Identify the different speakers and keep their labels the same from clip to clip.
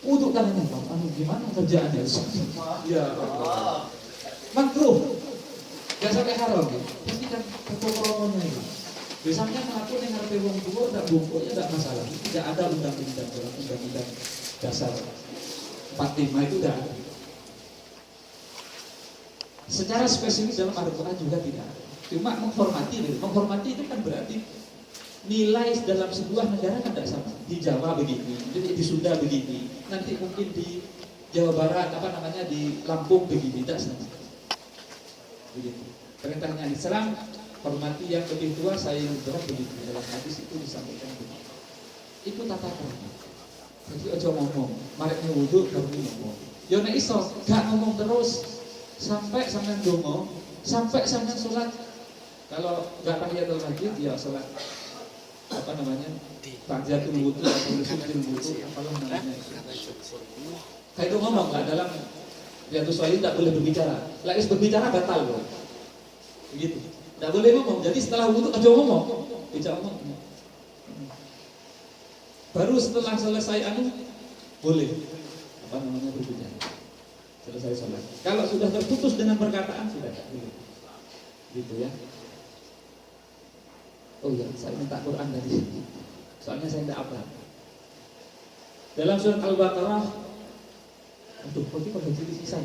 Speaker 1: Wudhu tangannya, gimana kerjaannya? Ya, makruh. Gak sampai haram ya. Tapi kan kekoromonnya itu. Biasanya melakukan yang ngarepe wong tua tak bungkuk ya tidak masalah. Tidak ada undang-undang dalam undang-undang dasar 45 itu tidak ada. Secara spesifik dalam Al-Quran juga tidak ada. Cuma menghormati itu kan berarti nilai dalam sebuah negara kan tidak sama. Di Jawa begini, di Sunda begini, nanti mungkin di Jawa Barat di Lampung begini, tidak sama. Begitu. Perintahnya Islam, hormati yang lebih tua, sayang berat begitu. Dalam hadis itu disampaikan begitu. Itu tata krama. Jadi aja ngomong, mareknya wudhu baru ngomong. Ya nek iso, gak ngomong terus sampai sampean dongo, sampai sampean sholat. Kalau gak tahiyatul masjid ya sholat tahiyatul wudu atau sujudul wudu apalah namanya itu. Kayak itu ngomong lah dalam Riyadhus Shalihin tidak boleh berbicara. Lagi berbicara batal loh. Begitu. Tidak boleh ngomong. Jadi setelah wudu aja ngomong. Bicara ngomong. Baru setelah selesai boleh berbicara. Selesai sholat. Kalau sudah terputus dengan perkataan sudah tidak boleh. Gitu ya. Oh ya, saya minta Quran tadi. Soalnya saya tidak apa. Dalam surat Al-Baqarah, aduh, kok ini pada jadi sisa.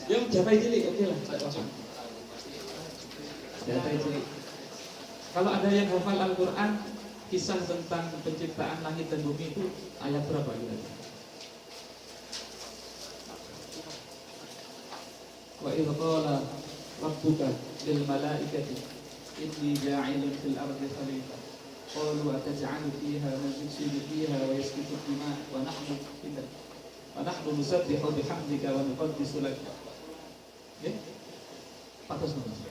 Speaker 1: Yang japai cilik, oke lah, tidak apa-apa. Japai cilik. Kalau ada yang hafal Al-Quran, kisah tentang penciptaan langit dan bumi itu ayat berapa kira-kira? Wa idh qala rabbuka lil malaikati inni ja'ilun fil ardi khalifah qalu ataj'alu fiha man yufsidu fiha wa yasfiku dima wa nahnu nusabbihu bihamdika wa nuqaddisu lak. Ya? Patos mas.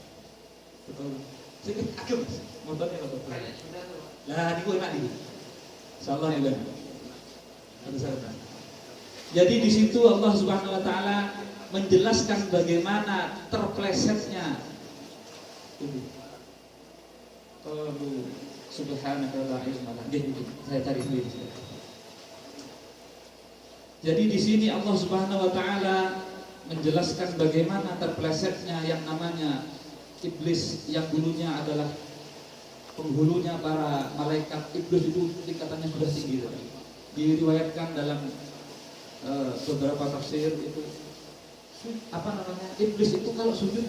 Speaker 1: Betul. Sedikit agak mas. Motornya apa? Lah niku enak niku. Insyaallah ya. Jadi di situ Allah Subhanahu wa taala menjelaskan bagaimana terplesetnya subhanaka la ilma lana. Saya cari sendiri. Jadi di sini Allah Subhanahu wa taala menjelaskan bagaimana terplesetnya yang namanya iblis yang dulunya adalah penghulunya para malaikat. Iblis itu tingkatannya sudah tinggi. Diriwayatkan dalam beberapa tafsir itu iblis itu kalau sujud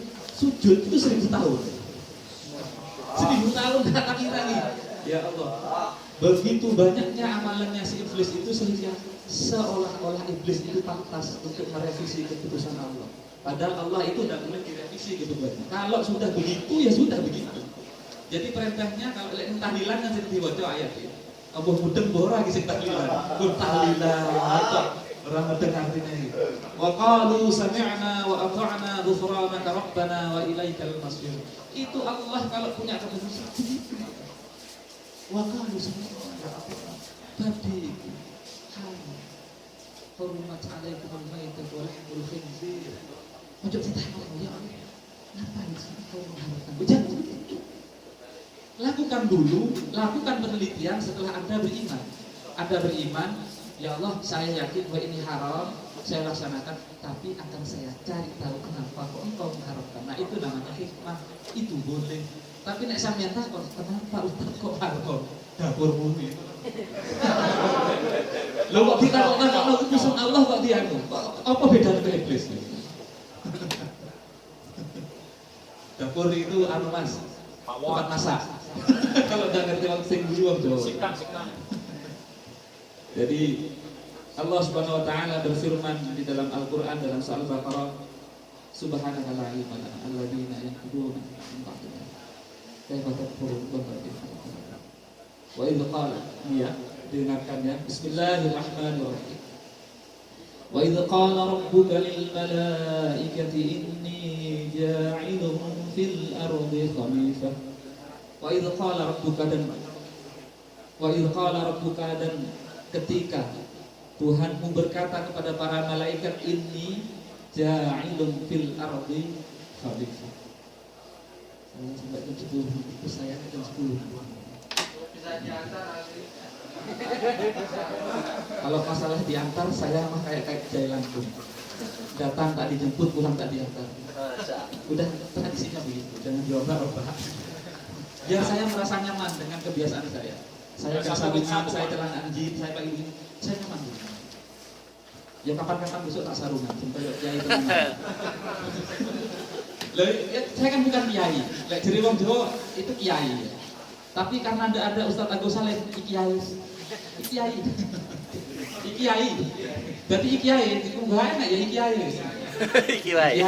Speaker 1: itu 1000 tahun. 1000 tahun kaki. Ya Allah. Begitu banyaknya amalannya si iblis itu sehingga seolah-olah iblis itu pantas untuk merevisi keputusan Allah. Padahal Allah itu tidak boleh direvisi gitu banyak. Kalau sudah begitu ya sudah begitu. Jadi perintahnya kalau tahlilan kan jadi diwaca ayat ya. Apa mudeng ora iki sing tahlilan. Kul tahlilan. Orang mudeng artinya gitu. Wa qalu sami'na wa ata'na ghufranaka rabbana wa ilaikal masir. Itu Allah kalau punya keputusan begitu. Wa qalu sami'na wa ata'na tadi Hurumat alaikum al-maitah wa lahmul khinzir. Macam kita ya Allah. Ngapain sih kau mengharapkan? Jangan begitu. Lakukan dulu, lakukan penelitian setelah Anda beriman. Anda beriman, ya Allah, saya yakin bahwa ini haram, saya laksanakan, tapi akan saya cari tahu kenapa kok engkau mengharapkan. Nah itu namanya hikmah, itu boleh. Tapi nek sampeyan takon, kenapa Ustaz kok haram? Dapurmu itu. Lho kok ditakon utusan Allah kok dianu? Apa bedanya dengan iblis? Dapur itu anu Mas, tempat masak. Kalau nggak ngerti orang sing guru wong Jawa. Sikang. Jadi Allah Subhanahu wa taala berfirman di dalam Al-Qur'an dalam surah Al-Baqarah, Subhanaka la ilma lana alladziina yaquluna min ba'dina. Kaifa takfurun wa ta'lamun. Wa idz qala ya dengarkan ya. Bismillahirrahmanirrahim. Wa idz qala rabbuka lil malaikati inni ja'ilun fil ardi khalifah. Wa idz qala rabbuka dan ketika Tuhanmu berkata kepada para malaikat, inni ja'ilun fil ardi khalifah. Saya sampai jam 10, itu saya jam 10. Bisa diantar nanti. Kalau masalah diantar, saya mah kayak jahil langsung. Datang tak dijemput, pulang tak diantar. Udah tradisinya begitu, jangan diubah-ubah. Biar saya merasa nyaman dengan kebiasaan saya. Saya kan sabungan, saya celana anjing, saya pakai begini, saya nyaman dulu. Ya kapan-kapan besok tak sarungan, sampai ya itu. Saya kan bukan kiai. Lek jere wong Jawa itu kiai. Tapi karena ada Ustadz Agus Saleh, ikiai. Ikiai. Berarti ikiai itu enggak enak ya ikiai. Ikiai.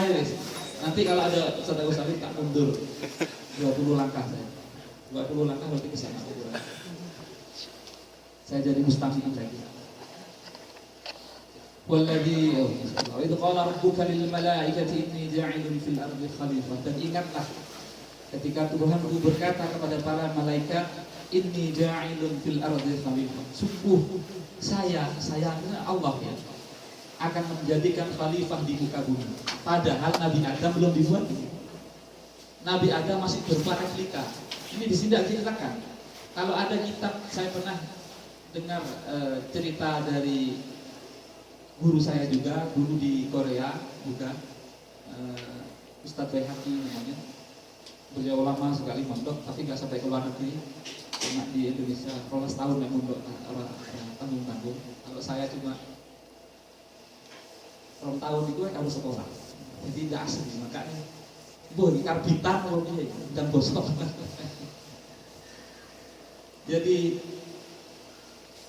Speaker 1: Nanti kalau ada Ustadz Agus Saleh tak mundur 20 langkah saya. 20 langkah berarti ke sana. Saya jadi mustaqim lagi. Walladzi itu qala rabbuka lil malaikati inni ja'ilun fil ardi khalifah. Dan ingatlah ketika Tuhanku berkata kepada para malaikat, inni ja'ilun fil ardi khalifah. Sungguh saya Allah ya akan menjadikan khalifah di muka bumi. Padahal Nabi Adam belum dibuat. Nabi Adam masih berupa replika. Ini di sini diceritakan. Kalau ada kitab, saya pernah dengar cerita dari guru saya juga, guru di Korea juga, Ustadz Baihaqi namanya. Beliau lama sekali mondok, tapi nggak sampai ke luar negeri, cuma di Indonesia. Kalau setahun yang mondok orang tanggung-tanggung. Kalau saya cuma tahun itu harus sekolah, jadi tidak asli. Makanya boleh karbitan kalau dia dan bosok. Jadi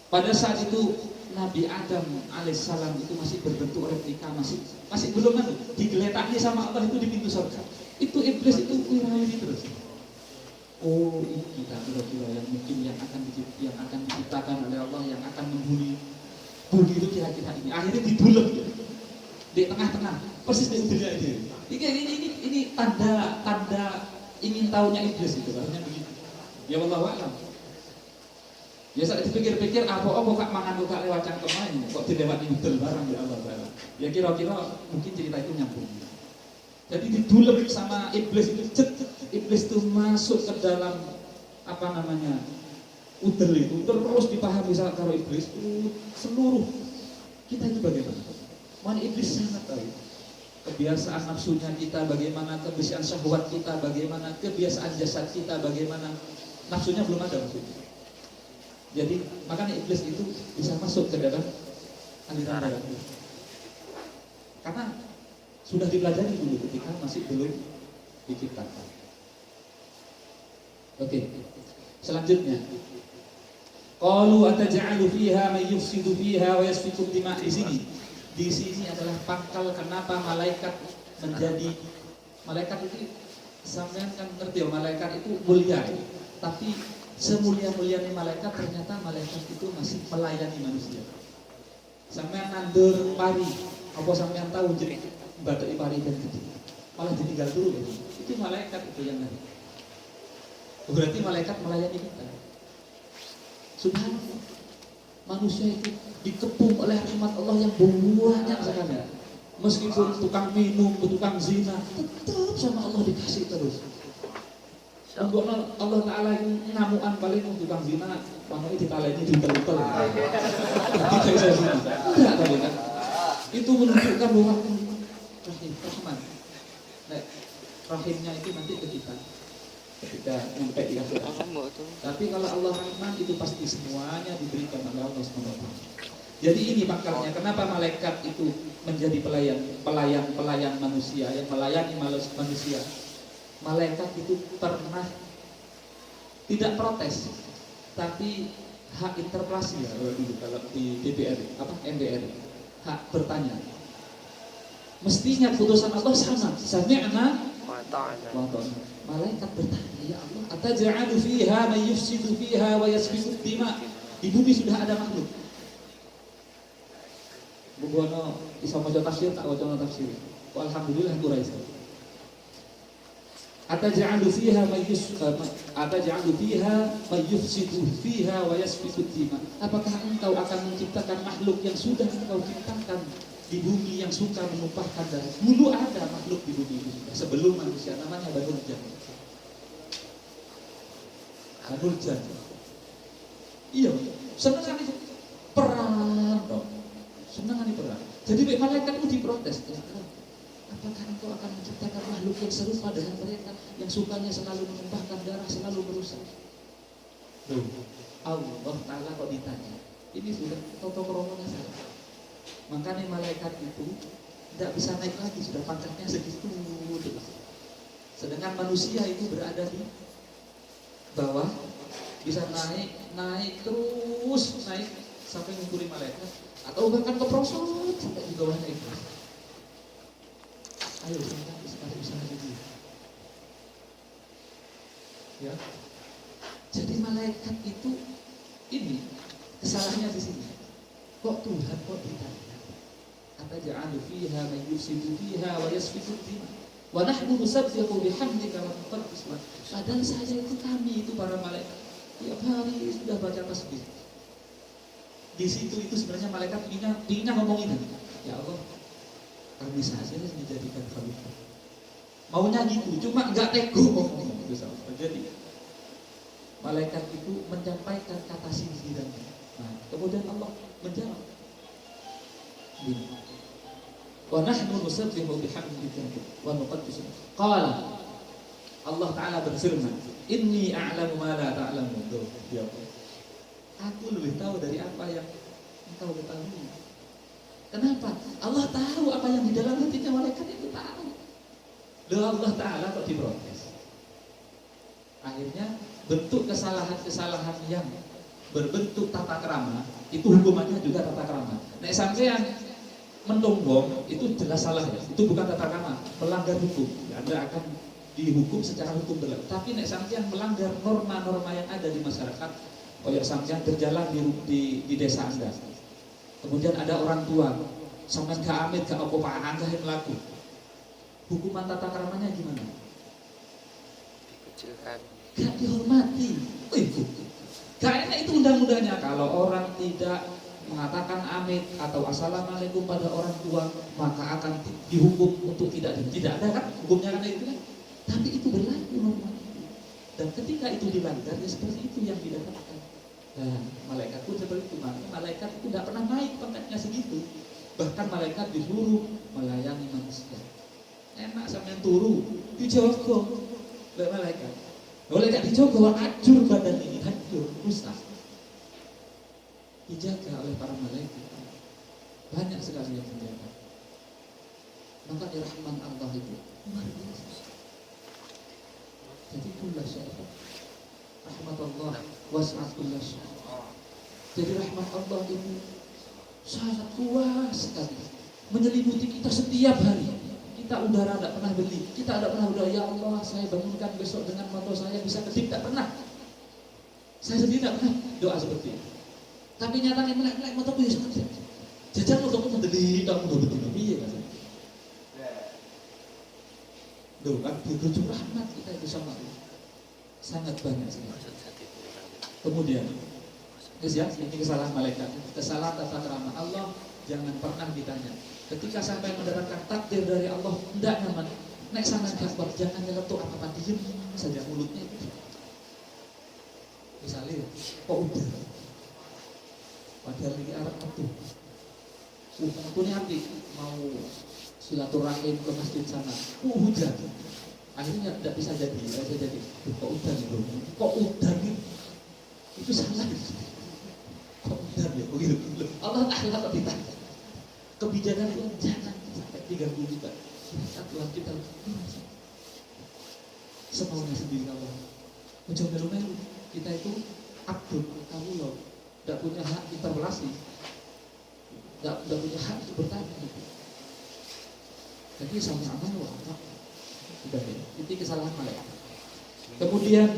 Speaker 1: pada saat itu Nabi Adam alaihissalam itu masih berbentuk replika, masih belum kan digeletaknya sama Allah itu di pintu surga. Itu iblis itu wirawiri terus. Oh, ini kita kira-kira yang mungkin yang akan diciptakan oleh Allah, yang akan membuli itu kira-kira ini. Akhirnya dibulek di tengah-tengah, persis di dunia ini. Ini tanda ingin tahunya iblis itu, harusnya begitu. Ya Allah alam. Ya saat dipikir-pikir apa-apa kak mangan kok lewat cangkem aja, kok dilewati udel barang ya Allah barang. Ya kira-kira mungkin cerita itu nyambung. Jadi didulep sama iblis itu, iblis itu masuk ke dalam apa namanya udel itu, terus dipahami sama karo iblis itu seluruh kita itu bagaimana? Mana iblis sangat tahu kebiasaan nafsunya kita, bagaimana kebiasaan syahwat kita, bagaimana kebiasaan jasad kita, bagaimana nafsunya belum ada maksudnya. Jadi makanya iblis itu bisa masuk ke dalam aliran darah. Karena sudah dipelajari dulu ketika masih belum diciptakan. Oke. Selanjutnya. Qalu ataj'alu fiha may yufsidu fiha wa yasfiku dima' di sini. Di sini adalah pangkal kenapa malaikat menjadi malaikat itu sampean kan ngerti ya, malaikat itu mulia. Tapi semulia-mulianya malaikat ternyata malaikat itu masih melayani manusia. Sampean nandur pari, apa sampean tahu jadi badai pari dan gede, malah ditinggal dulu ya. Itu malaikat itu yang nanti. Berarti malaikat melayani kita. Subhanallah. Manusia itu dikepung oleh rahmat Allah yang banyak sekali. Meskipun tukang minum, tukang zina, tetap sama Allah dikasih terus. Allah Ta'ala ngamuan paling tukang zina, makanya ditalainya diutel-utel. Tidak bisa zina. Enggak tadi kan. Itu menunjukkan bahwa rahim, rahman. Nah, rahimnya itu nanti ke kita ketika sampai di akhirat. Tapi kalau Allah Rahman itu pasti semuanya diberikan oleh Allah SWT. Jadi ini pangkalnya. Kenapa malaikat itu menjadi pelayan manusia, yang melayani manusia. Malaikat itu pernah tidak protes, tapi hak interpelasi ya dulu kalau di DPR, MPR, hak bertanya. Mestinya putusan Allah sama, sami'na wa ta'na. Malaikat bertanya, ya Allah, ataj'alu fiha may yufsidu fiha wa yasfiku dima. Di bumi sudah ada makhluk. Bugono iso maca tafsir tak waca tafsir. Alhamdulillah Quraisy. Ataj'alu fiha may yufsidu fiha wa yasfiku dima. Apakah engkau akan menciptakan makhluk yang sudah engkau ciptakan di bumi yang suka menumpahkan darah? Dulu ada makhluk di bumi itu sudah sebelum manusia, namanya Banul Jan. Banul Jan. Iya, Senengan itu perang dong. Senengan itu perang. Jadi malaikat itu diprotes. Apakah engkau akan menciptakan makhluk yang serupa dengan mereka yang sukanya selalu menumpahkan darah, selalu merusak? Loh, Allah Ta'ala kok ditanya? Ini sudah toto kromonya salah. Makanya malaikat itu tidak bisa naik lagi, sudah pangkatnya segitu. Sedangkan manusia itu berada di bawah, bisa naik terus naik sampai ngumpuli malaikat, atau bahkan keprosot sampai di bawah naik. Ayo sekarang usaha dulu. Ya. Jadi malaikat itu ini kesalahannya di sini. Kok Tuhan kok ditanya? Kata ja'alu fiha man yufsidu fiha wa yasfiku dima. Wa nahnu nusabbihu bihamdika wa nuqaddis lak. Padahal saya itu kami itu para malaikat. Tiap hari sudah baca tasbih. Di situ itu sebenarnya malaikat ingin ngomong ini. Ya Allah, kami saja yang dijadikan khalifah. Maunya gitu, cuma enggak tego ngomong itu sama. Jadi malaikat itu menyampaikan kata sindirannya. Nah, kemudian Allah menjawab. Wa nahnu nusabbihu bihamdika wa nuqaddis. Qala Allah Ta'ala berfirman, inni a'lamu ma la ta'lamun. Ya Allah, aku lebih tahu dari apa yang engkau ketahui. Kenapa? Allah tahu apa yang di dalam hatinya malaikat itu tahu. Loh, Allah Ta'ala kok diprotes? Akhirnya bentuk kesalahan-kesalahan yang berbentuk tata krama itu hukumannya juga tata krama. Nek sampean mentombong itu jelas salah ya. Itu bukan tata krama, melanggar hukum. Anda akan dihukum secara hukum berlaku. Tapi nek sampean melanggar norma-norma yang ada di masyarakat, kayak sampean berjalan di desa Anda. Kemudian ada orang tua, sampean gak amit, gak apa-apa, Anda yang melaku. Hukuman tata kramanya gimana?
Speaker 2: Dikucilkan.
Speaker 1: Gak dihormati. Gak enak itu undang-undangnya. Kalau orang tidak mengatakan amit atau assalamualaikum pada orang tua, maka akan dihukum untuk tidak ada kan hukumnya kan itu kan. Tapi itu berlaku norma itu. Dan ketika itu dilanggar, ya seperti itu yang didapatkan. Dan malaikat pun seperti itu. Maka malaikat itu tidak pernah naik pangkatnya segitu. Bahkan malaikat disuruh melayani manusia. Enak sampai turu dijogo oleh malaikat. Malaikat dijogo, hancur badan ini, hancur, rusak. Dijaga oleh para malaikat. Banyak sekali yang menjaga. Maka rahman Allah itu luar biasa. Jadi kullu syai'in rahmatullah was'at kullu syai'. Jadi rahmat Allah itu sangat luas sekali, menyelimuti kita setiap hari. Kita udara tidak pernah beli, kita tidak pernah udara. Ya Allah, saya bangunkan besok dengan mata saya bisa kedip, tidak pernah. Saya sendiri tidak pernah doa seperti itu. Tapi nyatanya melek-melek mataku ya sangat. Jajan mataku mendeli, kamu udah betul iya kan? Loh kan dirujuk rahmat kita itu sama Allah. Sangat banyak sekali. Kemudian, ya, ini kesalahan malaikat, kesalahan tata krama Allah. Jangan pernah ditanya. Ketika sampai mendapatkan takdir dari Allah tidak nyaman, nek sampai gak jangan nyeletuk apa diem saja mulutnya itu. Misalnya, kok udah? Padahal ini Arab itu, ini hati mau silaturahim ke masjid sana, hujan. Akhirnya tidak bisa jadi, kok udah nih bro? Kok udah nih? Itu salah. Kok udah ya? Begitu. Allah Ta'ala kok ditanya. Kebijakan itu jangan sampai 30 juta. Satuan kita semaunya sendiri Allah. Mencoba melu kita itu abdul kamu loh, tidak punya hak interpelasi, tidak punya hak untuk bertanya. Jadi sama amal apa? Sudah ya. Itu kesalahan malaikat. Kemudian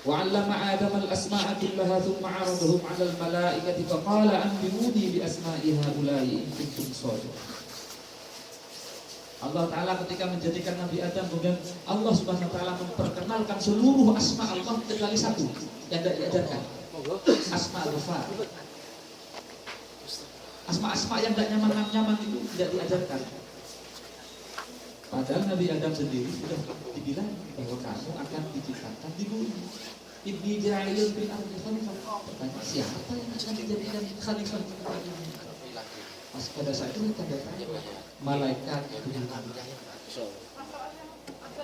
Speaker 1: وعلم آدم الأسماء كلها ثم عرضهم على الملائكة فقال أنبئوني بأسماء هؤلاء إن كنتم صادقين. Allah Ta'ala ketika menjadikan Nabi Adam, kemudian Allah Subhanahu Wa Ta'ala memperkenalkan seluruh asma Allah kecuali satu yang tidak diajarkan, asma al-ghafar. Asma-asma yang tidak nyaman-nyaman itu tidak diajarkan. Padahal Nabi Adam sendiri sudah dibilang bahwa kamu akan diciptakan di bumi. Ibni ja'ilun fil ardi khalifah. Pertanyaan, siapa yang akan dijadikan khalifah di bumi ini? Pas pada saat itu tanda tanya malaikat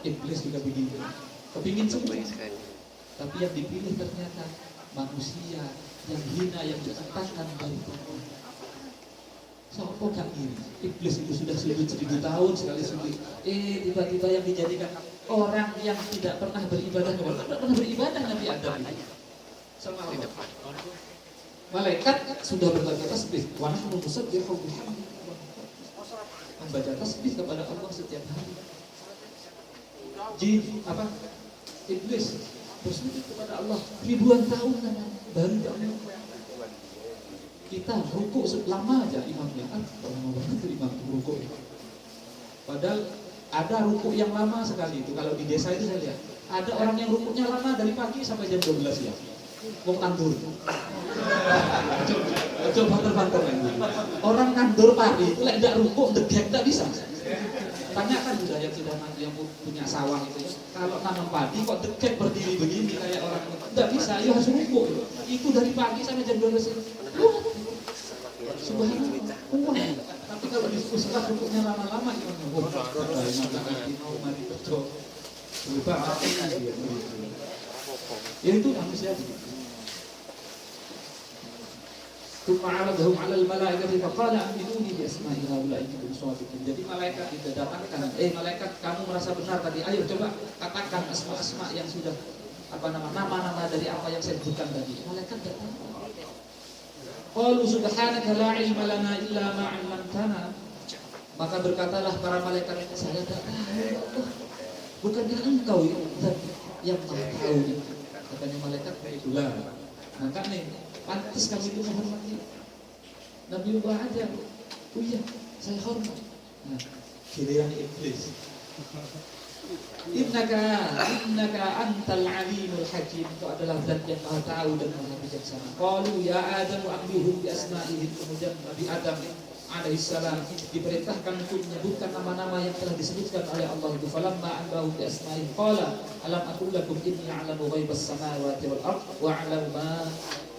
Speaker 1: iblis juga begitu. Kepingin semua. Tapi yang dipilih ternyata manusia yang hina, yang diciptakan dari Tuhan. Siapa gak iri? Iblis itu sudah sujud 1000 tahun sekali sujud. Tiba-tiba yang dijadikan orang yang tidak pernah beribadah kepada Allah. Tidak pernah beribadah Nabi Adam ini. Sama Allah. Malaikat sudah berbaca tasbih. Wa nahnu nusabbihu bihamdi. Membaca tasbih kepada Allah setiap hari. Iblis bersujud kepada Allah ribuan tahun baru Allah. Kita rukuk lama aja imamnya, lama banget tuh imam rukuk. Padahal ada rukuk yang lama sekali itu. Kalau di desa itu saya lihat ada orang yang rukuknya lama dari pagi sampai jam 12 ya. Wong nandur. Coba banter-banter lagi. Orang nandur pagi itu lek ndak rukuk ndegek ndak bisa. Tanyakan juga yang sudah yang punya sawah itu ya. Kalau tanam padi kok degek berdiri begini kayak orang nggak bisa, ya harus rukuk. Itu dari pagi sampai jam 12 itu. Subhanallah. Tapi kalau diskusikan rukuknya lama-lama itu ya itu manusia. Tuma'aladhum 'alal malaikati faqala aminuni bi asma'i haula'i in kuntum. Jadi malaikat didatangkan, malaikat kamu merasa benar tadi, ayo coba katakan asma-asma yang sudah nama-nama dari apa yang saya sebutkan tadi. Malaikat datang. Qalu subhanaka la ilma lana illa ma 'allamtana. Maka berkatalah para malaikat, saya tak tahu. Bukankah engkau yang maha tahu itu? Katanya malaikat, itulah. Maka nih pantas kami itu menghormati Nabiullah Adam. Oh iya, saya hormat. Nah, giliran iblis. Innaka antal alimul hakim. Itu adalah zat yang maha tahu dan maha bijaksana. Qalu ya Adam ambihum bi asma'ihim. Kemudian Nabi Adam alaihissalam diperintahkan untuk menyebutkan nama-nama yang telah disebutkan oleh Allah itu. Falamma anbahum bi asma'ihim qala alam aqul lakum inni a'lamu ghaibas samawati wal ard wa a'lamu ma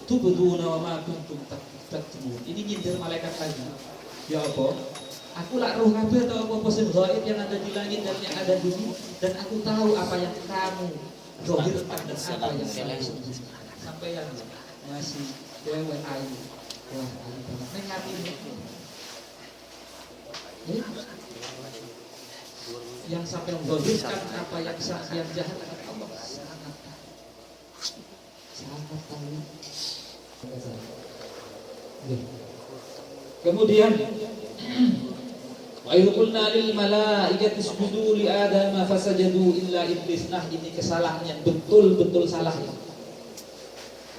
Speaker 1: tubduna wa ma kuntum taktumun. Ini nyindir malaikat lagi. Ya apa? Aku lak roh kabeh atau apa-apa sing gaib yang ada di langit dan yang ada di bumi, dan aku tahu apa yang kamu zahirkan dan apa yang kamu sembunyikan. Sampai yang masih dewe ayu. Wah, ayu banget. Ning atine. Yang sampai menzahirkan apa yang jahat akan Allah sangat tahu. Kemudian wa idh qulna lil malaikati isjudu li adama fasajadu illa iblis. Nah, ini kesalahan yang betul-betul salah.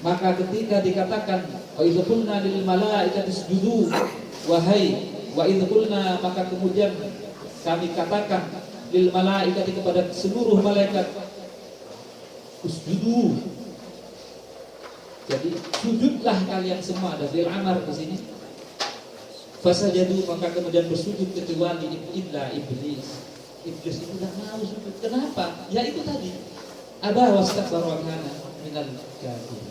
Speaker 1: Maka ketika dikatakan wa idh qulna lil malaikati isjudu, wahai wa idh qulna, maka kemudian kami katakan lil malaikati kepada seluruh malaikat, usjudu. Jadi sujudlah kalian semua. Ada fi'il amar di sini. Fasajadu, maka kemudian bersujud kecuali illa iblis. Iblis itu tidak mau sujud. Kenapa? Ya itu tadi. Aba wastakbara wa kana minal kafirin.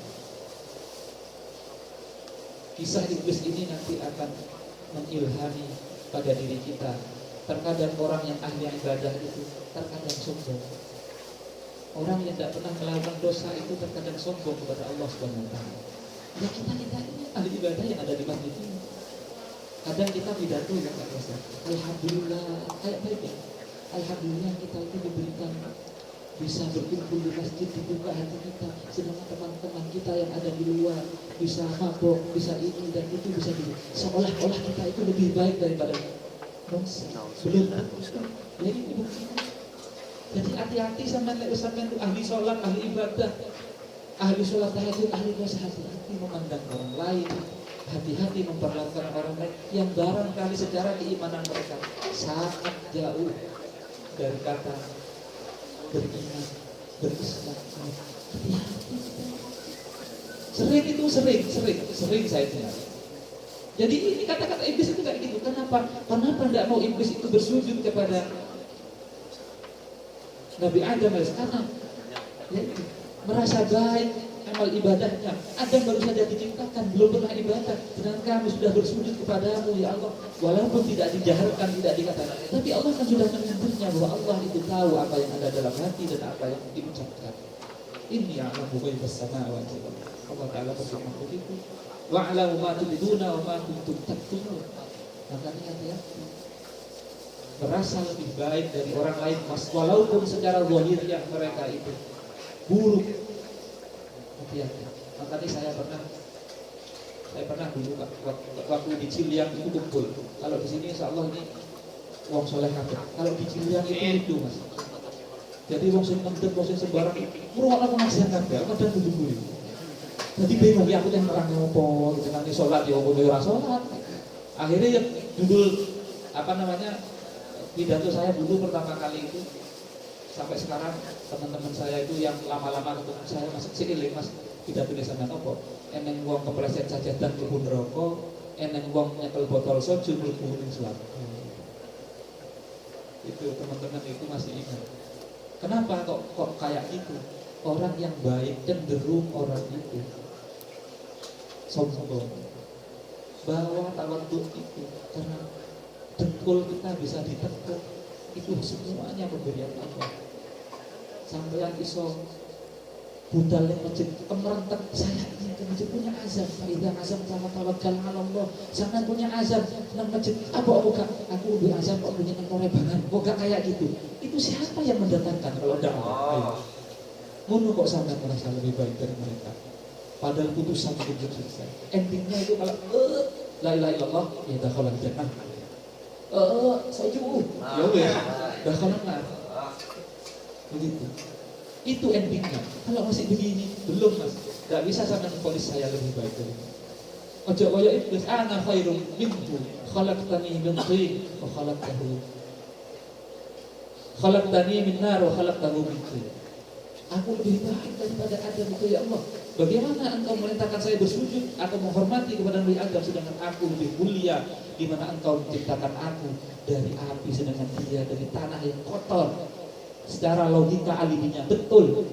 Speaker 1: Kisah iblis ini nanti akan mengilhami pada diri kita. Terkadang orang yang ahli ibadah itu terkadang sombong. Orang yang tidak pernah melakukan dosa itu terkadang sombong kepada Allah Subhanahu wa taala. Ya kita ini ahli ibadah yang ada di masjid ini. Kadang kita pidato ya Pak Ustaz. Alhamdulillah, kayak baik ya. Alhamdulillah kita itu diberikan bisa berkumpul di masjid, dibuka hati kita, sedangkan teman-teman kita yang ada di luar bisa mabok, bisa ini dan itu bisa di seolah-olah kita itu lebih baik daripada belum. Jadi ini buktinya. Jadi hati-hati sama Ustaz itu ahli sholat, ahli ibadah, ahli sholat tahajud, ahli puasa, hati-hati memandang orang lain, hati-hati memperlakukan orang lain yang barangkali secara keimanan mereka sangat jauh dari kata beriman, berislam. Hati-hati. Sering saya dengar. Jadi ini kata-kata iblis itu kayak gitu. Kenapa tidak mau iblis itu bersujud kepada Nabi Adam? Karena ya, merasa baik amal ibadahnya. Adam baru saja diciptakan, belum pernah ibadah, sedangkan kami sudah bersujud kepadamu ya Allah, walaupun tidak dijaharkan, tidak dikatakan, tapi Allah kan sudah menyebutnya bahwa Allah itu tahu apa yang ada dalam hati dan apa yang diucapkan. Ini yang Allah bukan bersama Allah Ta'ala berfirman begitu, wa'alamu ma tubiduna wa ma kuntum taktumun. Makanya hati-hati, merasa lebih baik dari orang lain, walaupun secara zahirnya mereka itu buruk. Hati-hati. Makanya saya pernah dulu waktu di Ciliang itu kumpul. Kalau di sini insya Allah ini wong soleh kabeh. Kalau di Ciliang itu mas. Jadi wong sing mendem, wong sing sembarang ngrungokno pengajian kabeh, kadang dulu. Jadi bingung ya aku yang nerang ngopo, gitu nanti sholat ya opo ora sholat. Akhirnya ya judul pidato saya dulu pertama kali itu sampai sekarang teman-teman saya itu yang lama-lama ketemu saya masih cilik mas, pidato di sana opo eneng wong kepleset sajadah mlebu neraka, eneng wong nyekel botol soju mlebu ning swarga. Itu teman-teman itu masih ingat. Kenapa kok kayak gitu? Orang yang baik cenderung orang itu sombong, bawa tawadhu itu karena dengkul kita bisa ditekuk, itu semuanya pemberian Allah. Sampai yang iso budal yang masjid kemerentek, saya ingin ke masjid punya azan, faidah azan sama tawakkal ala Allah, jangan punya azan nang masjid apa aku lebih azan kok punya norebangan, kok gak kayak gitu. Itu siapa yang mendatangkan kalau ada Allah? Ngono kok sampai merasa lebih baik dari mereka, padahal putusan itu selesai. Endingnya itu kalau la ilaha illallah ya dakhala jannah, soju ya wes dakhala nar, begitu. Itu endingnya. Kalau masih begini belum mas, nggak bisa sampai polis saya lebih baik dari ini. Ojo koyo iblis, ana khairum minhu khalaqtani min tin wa khalaqtani min nar wa khalaqtahu min tin. Aku lebih baik daripada Adam itu ya Allah. Bagaimana engkau memerintahkan saya bersujud atau menghormati kepada Nabi Adam, sedangkan aku lebih mulia, di mana engkau menciptakan aku dari api, sedangkan dia dari tanah yang kotor. Secara logika alibinya betul,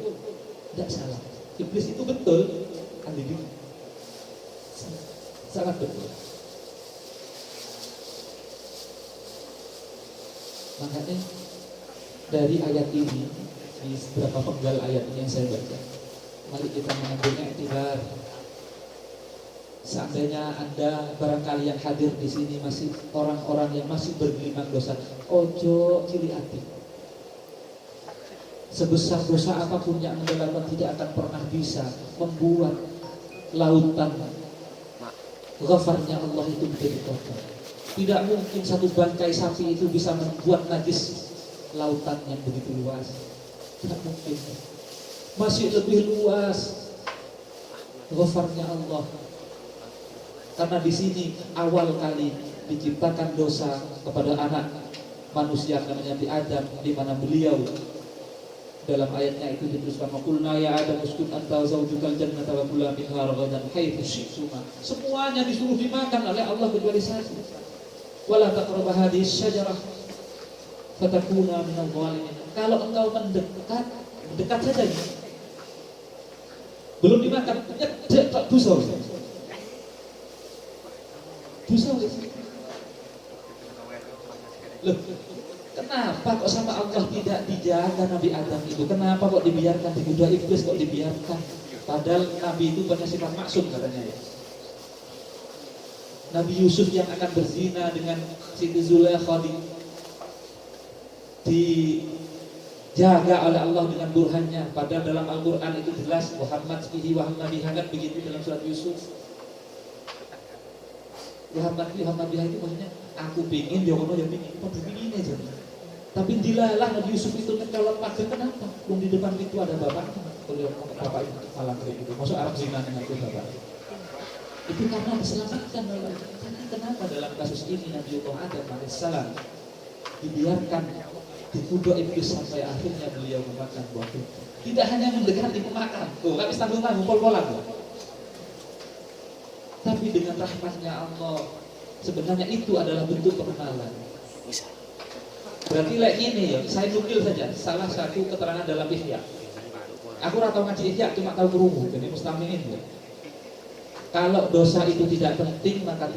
Speaker 1: tidak salah. Iblis itu betul, alibi sangat betul. Makanya dari ayat ini, di beberapa penggal ayat ini yang saya baca, mari kita mengambil iktibar. Seandainya Anda barangkali yang hadir di sini masih orang-orang yang masih bergelimang dosa, ojo cili hati. Sebesar dosa apapun yang Anda lakukan tidak akan pernah bisa membuat lautan ghafarnya Allah itu menjadi kotor. Tidak mungkin satu bangkai sapi itu bisa membuat najis lautan yang begitu luas. Tidak mungkin. Masih lebih luas ghafarnya Allah. Karena di sini awal kali diciptakan dosa kepada anak manusia namanya Nabi Adam, di mana beliau dalam ayatnya itu dituliskan qulna ya Adam uskun anta wa zawjukal jannata wa kula minha ragadan haitsu syi'tuma. Semuanya disuruh dimakan oleh Allah kecuali satu. Wala taqrabu hadhihi syajarah fatakuna minal zalimin. Kalau engkau mendekat saja ini, belum dimakan, dosa. Loh, kenapa kok sama Allah tidak dijaga Nabi Adam itu? Kenapa kok dibiarkan digoda iblis, kok dibiarkan? Padahal Nabi itu punya sifat maksum katanya ya. Nabi Yusuf yang akan berzina dengan Siti Zulaikha dijaga oleh Allah dengan burhannya. Padahal dalam Al-Quran itu jelas Muhammad bihi wa Muhammadiyah, kan begitu dalam surat Yusuf. Muhammad biha itu maksudnya aku pingin, dia kono ya pingin, kok pingin aja. Tapi dilalah Nabi Yusuf itu mencolot pagar, kenapa? Belum di depan itu ada bapaknya. Kalau bapak itu malah kayak gitu. Masuk Arab zina dengan itu bapak. Itu karena diselamatkan oleh Allah. Kenapa dalam kasus ini Nabi Adam alaihissalam dibiarkan dikudo iblis sampai akhirnya beliau memakan buah itu? Tidak hanya mendekati memakan, tuh nggak bisa tanggung pol-polan. Tapi dengan rahmatnya Allah, sebenarnya itu adalah bentuk pengenalan. Berarti ini ya, saya nukil saja salah satu keterangan dalam Ihya. Aku ora tau ngaji ihya, cuma tahu kerungu, jadi mustamiin ya. Kalau dosa itu tidak penting maka